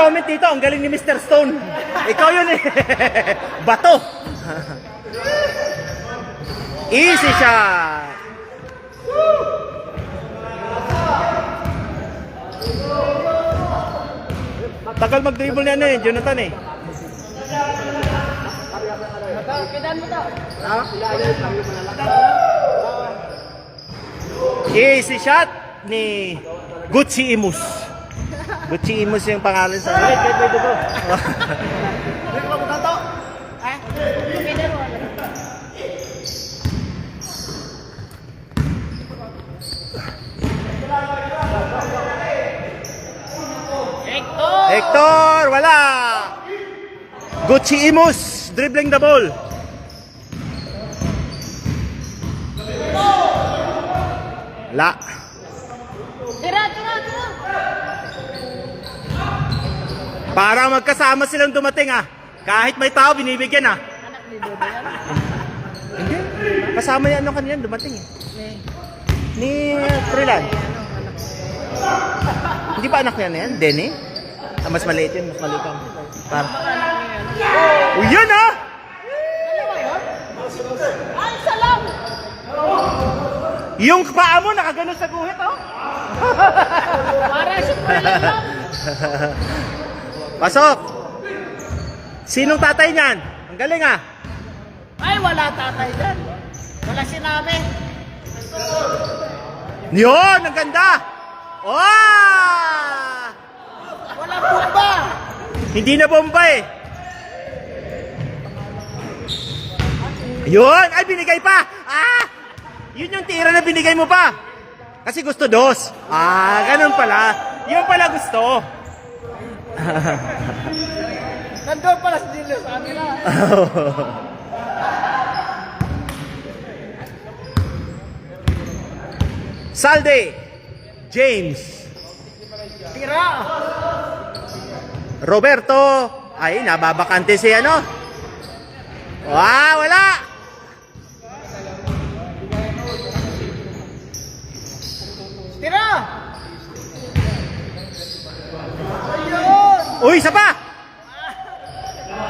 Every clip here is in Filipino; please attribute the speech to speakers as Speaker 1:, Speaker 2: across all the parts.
Speaker 1: comment dito, ang galing ni Mr. Stone. Ikaw yun eh. Bato. Easy shot. Tagal mag-dribble niya eh, Jonathan eh. Easy shot ni Gucci Imus. Gucci Imus yung pangalan sa akin. Pwede ko. Hector, wala. Gucci Imus dribbling the ball. La. Para magkasama silang dumating ah. Kahit may tao binibigyan ah. Hindi. Kasama yan ano kanina dumating eh. Ni Trilan. Hindi pa anak niya na yan? Denny? Ah, mas maliit yun, mas maliit ang. Para. Oh, yan ah!
Speaker 2: Ay, salam!
Speaker 1: Yung paa mo nakaganon sa guhit oh.
Speaker 2: Para super lang.
Speaker 1: Pasok! Sinong tatay niyan? Ang galing ah!
Speaker 2: Ay, wala tatay dyan. Wala sinabi.
Speaker 1: Yun! Ang ganda! Oh!
Speaker 2: Wala bomba.
Speaker 1: Hindi na bomba eh! Yun! Ay, binigay pa! Ah! Yun yung tira na binigay mo pa! Kasi gusto dos. Ah, ganun pala. Yun pala gusto.
Speaker 2: Nandun pala si Dilo sa kanila.
Speaker 1: Salde James
Speaker 2: Tira.
Speaker 1: Roberto. Ay, nababakante si ano. Wala.
Speaker 2: Tira. Ayun.
Speaker 1: Uy, isa pa.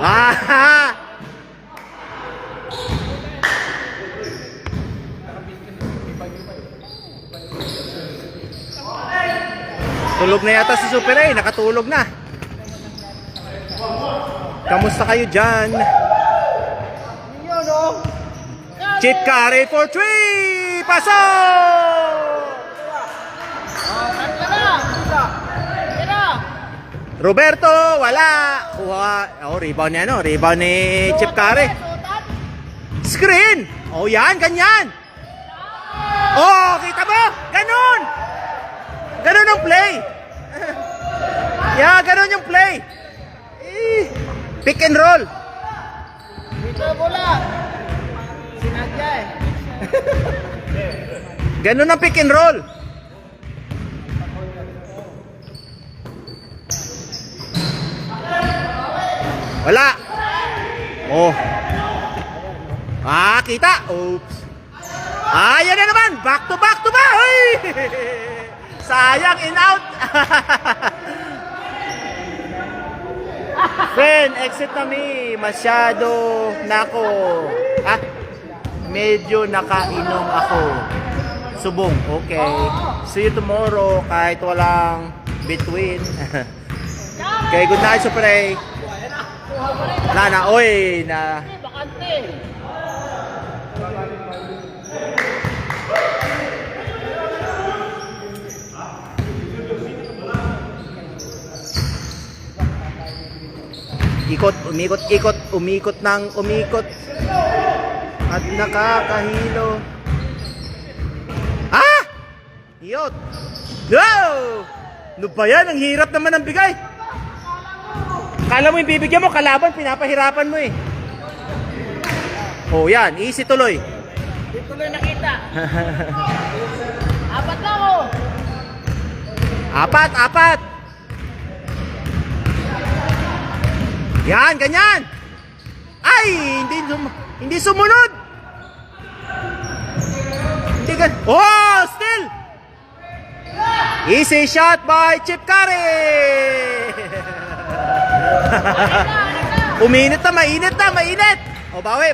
Speaker 1: Ah! Tulog na yata si Super A, nakatulog na. Kamusta kayo dyan?
Speaker 2: Yun oh.
Speaker 1: Chip carry for 3! Pasok!
Speaker 2: Tira.
Speaker 1: Roberto, wala. Kuha. Oh, rebound niya, no? Rebound ni Chip carry. Screen! Oh, yan, ganyan. Oh, kita mo? Ganun! Ganun ang play. Yeah, ganun yung play. Pick and roll.
Speaker 2: Dito bola. Sinadya eh.
Speaker 1: Ganun ang pick and roll. Wala. Oh. Ah, kita. Oops. Ah, yan na naman. Back to ba? Ay! Sayang, in out. Friend, exit na mi. Masyado nako. Ah, medyo nakainom ako. Subong, okay. See you tomorrow kahit walang between. Okay, good night, Super A. Oy, na.
Speaker 2: Bakante.
Speaker 1: Umikot ng umikot. At nakakahilo. Ah! Iyot. No! Ano ba yan? Ang hirap naman ang bigay. Kala mo yung bibigyan mo, kalaban, pinapahirapan mo eh. Oh, yan. Easy tuloy.
Speaker 2: Di tuloy nakita. Apat na ako.
Speaker 1: Apat. Yan, ganyan. Ay, hindi sumunod. Hindi gan. Oh, still. Easy shot by Chip Curry. Uminit na, mainit na, mainit. O, bawi.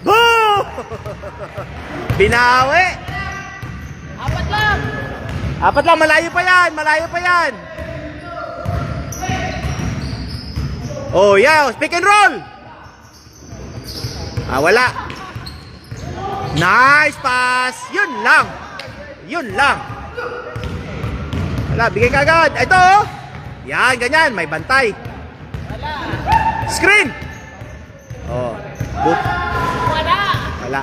Speaker 1: Boo! Binawi. Apat lang, malayo pa yan. Oh, yeah, pick and roll. Wala. Nice pass. Yun lang. Wala, bigay ka agad. Ito, oh. Yan, ganyan, may bantay. Screen. Oh, boot. Wala.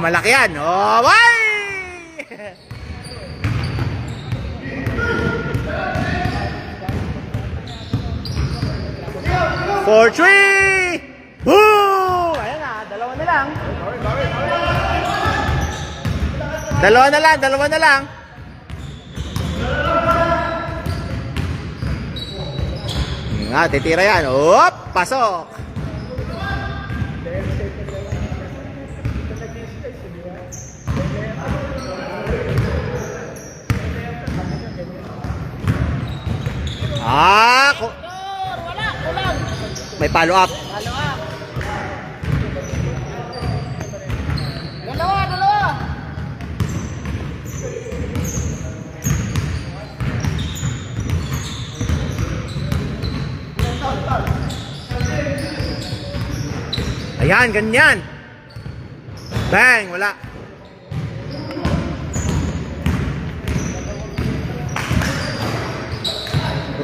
Speaker 1: Malaki yan. Oh, bye! 4-3! Boom! Ayan na, dalawa na lang. Titira yan. Op! Pasok!
Speaker 2: Kulang.
Speaker 1: May follow up.
Speaker 2: Dalawa.
Speaker 1: Ayan, ganyan. Bang, wala.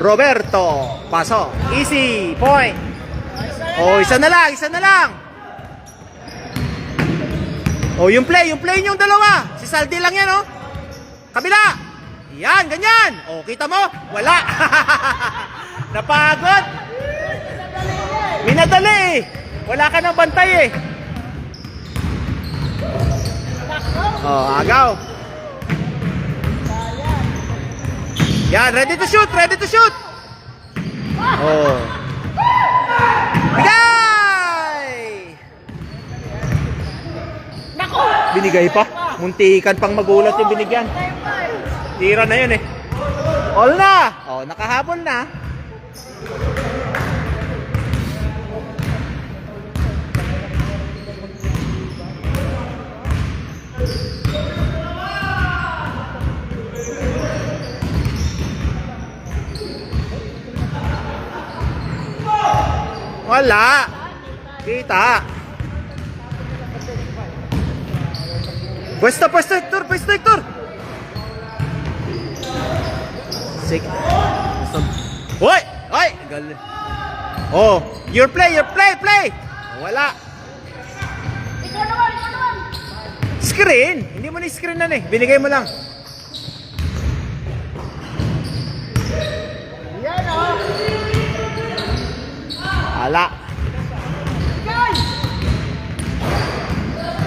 Speaker 1: Roberto, pasok. Easy, point. Oh, isa na lang. Oh, yung play yung dalawa. Si Saldi lang yan, oh. Kabila. Yan, ganyan. Oh, kita mo? Wala. Napagod. Minadali. Wala ka ng bantay eh. Oh, agaw. Yan, ready to shoot. Oh. Bigay!
Speaker 2: Nako!
Speaker 1: Binigay pa. Muntikan pang magulat yung binigyan. Tira na yun eh. All na. Oh, nakahabol na. Wala. Kita. Pwesto, Hector. Sige. Hoy! Galing. Oh, your play. Wala.
Speaker 2: Ikaw naman.
Speaker 1: Screen. Hindi mo ni-screen na eh. Binigay mo lang.
Speaker 2: Yan, oh.
Speaker 1: Wala.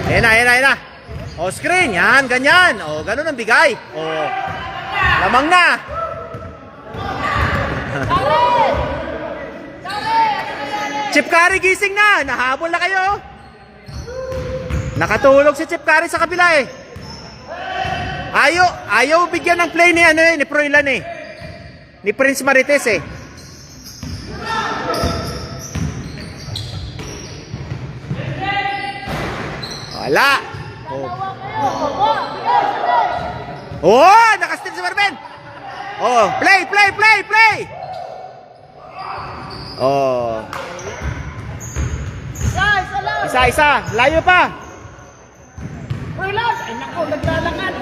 Speaker 1: Ayan na. O, screen. Yan, ganyan. O, ganun ang bigay. O, lamang na. Chip Curry, gising na. Nahabol na kayo. Nakatulog si Chip Curry sa kabila eh. Ayaw bigyan ng play ni Proilan eh. Ni Prince Marites eh. Wala. Oh, nakastil si Marben. Oh, play. Oh. Isa. Layo pa.
Speaker 2: Relax. Ay, nako, naglalakad.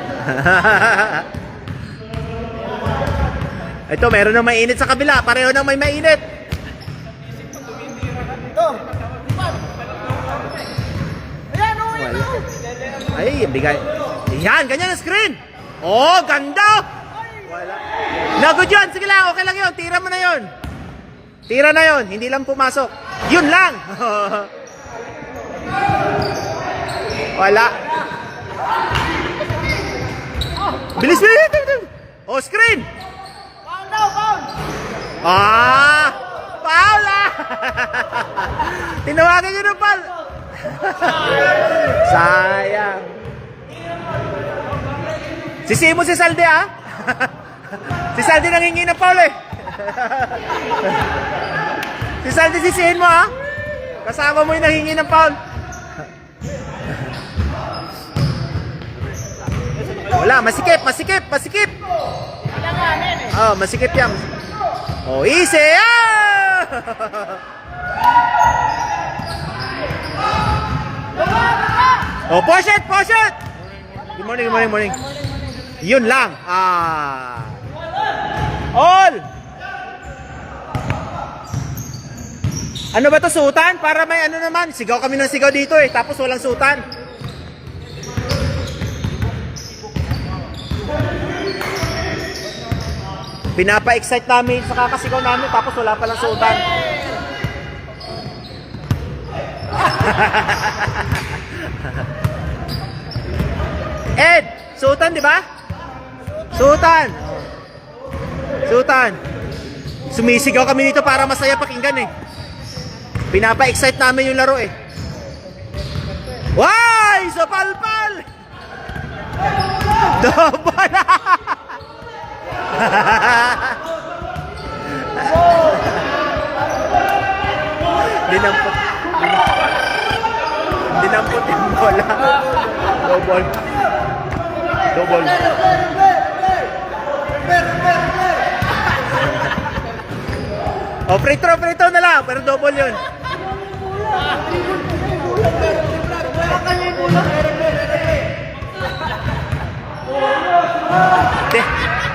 Speaker 1: Ito, meron nang mainit sa kabila. Pareho nang may mainit.
Speaker 2: Ito. Ayan, oh, ito.
Speaker 1: Ay, bigay. Yan, ganyan ang screen. Oh, ganda. Wala. Nagod yun. Sige lang, okay lang yun. Tira mo na yun. Hindi lang pumasok. Yun lang. Wala. Bilis. Oh, screen.
Speaker 2: Foul.
Speaker 1: Foul ah. Tinawagan nyo ng foul. Sayang. Sisihin mo si Saldi, ah. Si Saldi nangingi ng foul, eh. Si Saldi sisihin mo, ah. Kasama mo yung nangingi ng foul. Wala, masikip. Oh, masikip yan. Oh, easy, ah! Oh, push it! Good morning. Yun lang. All! Ano ba to, sutan? Para may ano naman, sigaw kami ng sigaw dito eh, tapos walang sutan. Pinapa-excite namin sa kakasigaw namin, tapos wala palang sutan. Ed, sutan, di ba? Sutan. Sumisigaw kami dito para masaya pakinggan eh. Pinapa-excite namin yung laro eh. Why! Sa palpal! Double! Dinampot yung bola. Double. Oh, free throw na lang, pero double yun.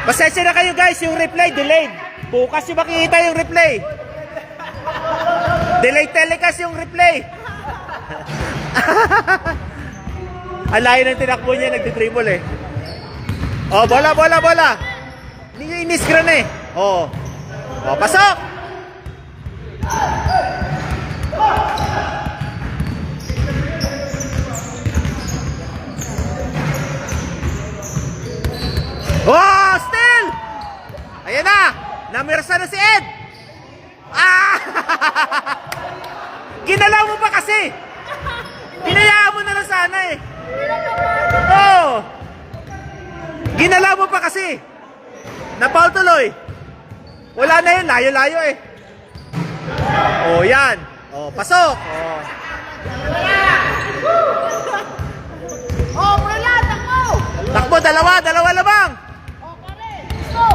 Speaker 1: Pasensya na kayo guys, yung replay delayed. Bukas yung makikita yung replay. Delayed telecast yung replay. Ang layo ng tinakbo niya, nagtitriple eh. Oh, bola. Hindi nyo iniscran eh. Oh, pasok! Oh, still! Ayan na! Namirsa na si Ed! Ginalaw mo pa kasi! Hinayaan mo na lang sana eh! Oh! Ginalaw mo pa kasi! Napaul tuloy! Wala na yun, layo-layo eh! Oh, yan! Oh, pasok! Oh! Takbo, dalawa lamang!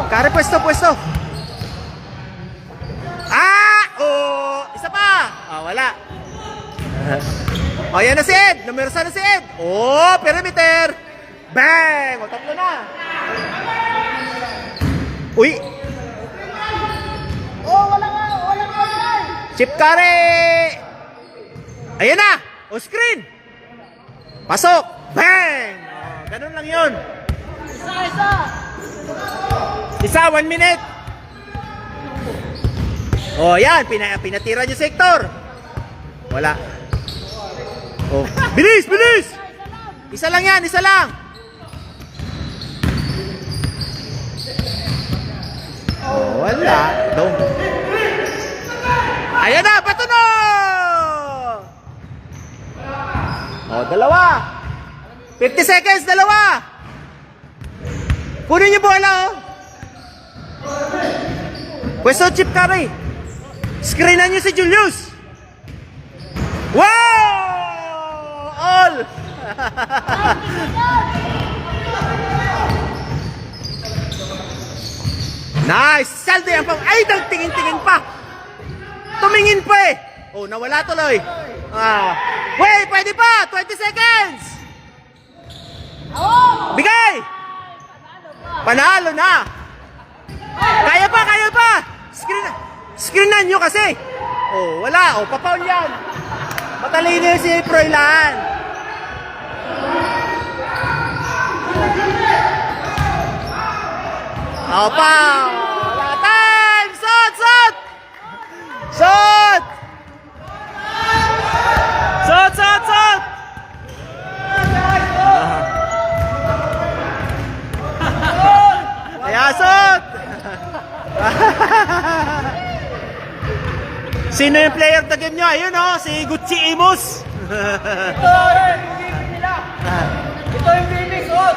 Speaker 1: Kare, pwesto! Oh! Isa pa! Wala. Yan na si Ed! Namersa na si Ed! Oh! Perimeter! Bang! O, tatlo na! Uy! Chip Kare! Ayan na! O, screen! Pasok! Bang! Ganun lang yun. Isa, 1 minute. Oh, yan. Pinatira niyo sektor. Wala. Oh, bilis! Isa lang yan, isa lang. Oh, wala. Don't. Ayan na, bato na! Oh, dalawa. 50 seconds, dalawa. Kunin niyo bola, oh. Pwesto Chip Kare. Screenan niyo si Julius. Wow! All! Nice! Saldi ang pang... Ay, tingin-tingin pa. Tumingin pa eh. Oh, nawala tuloy. Wait, pwede pa. 20 seconds. Bigay! Panalo na! Kaya pa! Screenan nyo kasi! Oh, wala! Oh, papaul yan! Matalino yung si Froilan! Oh, pa! Wala time! Shot! Ayasot! Sino yung player of the game nyo? Ayun oh, si Gucci Imus.
Speaker 2: Ito yung MVP nila. Ito yung MVP, suot.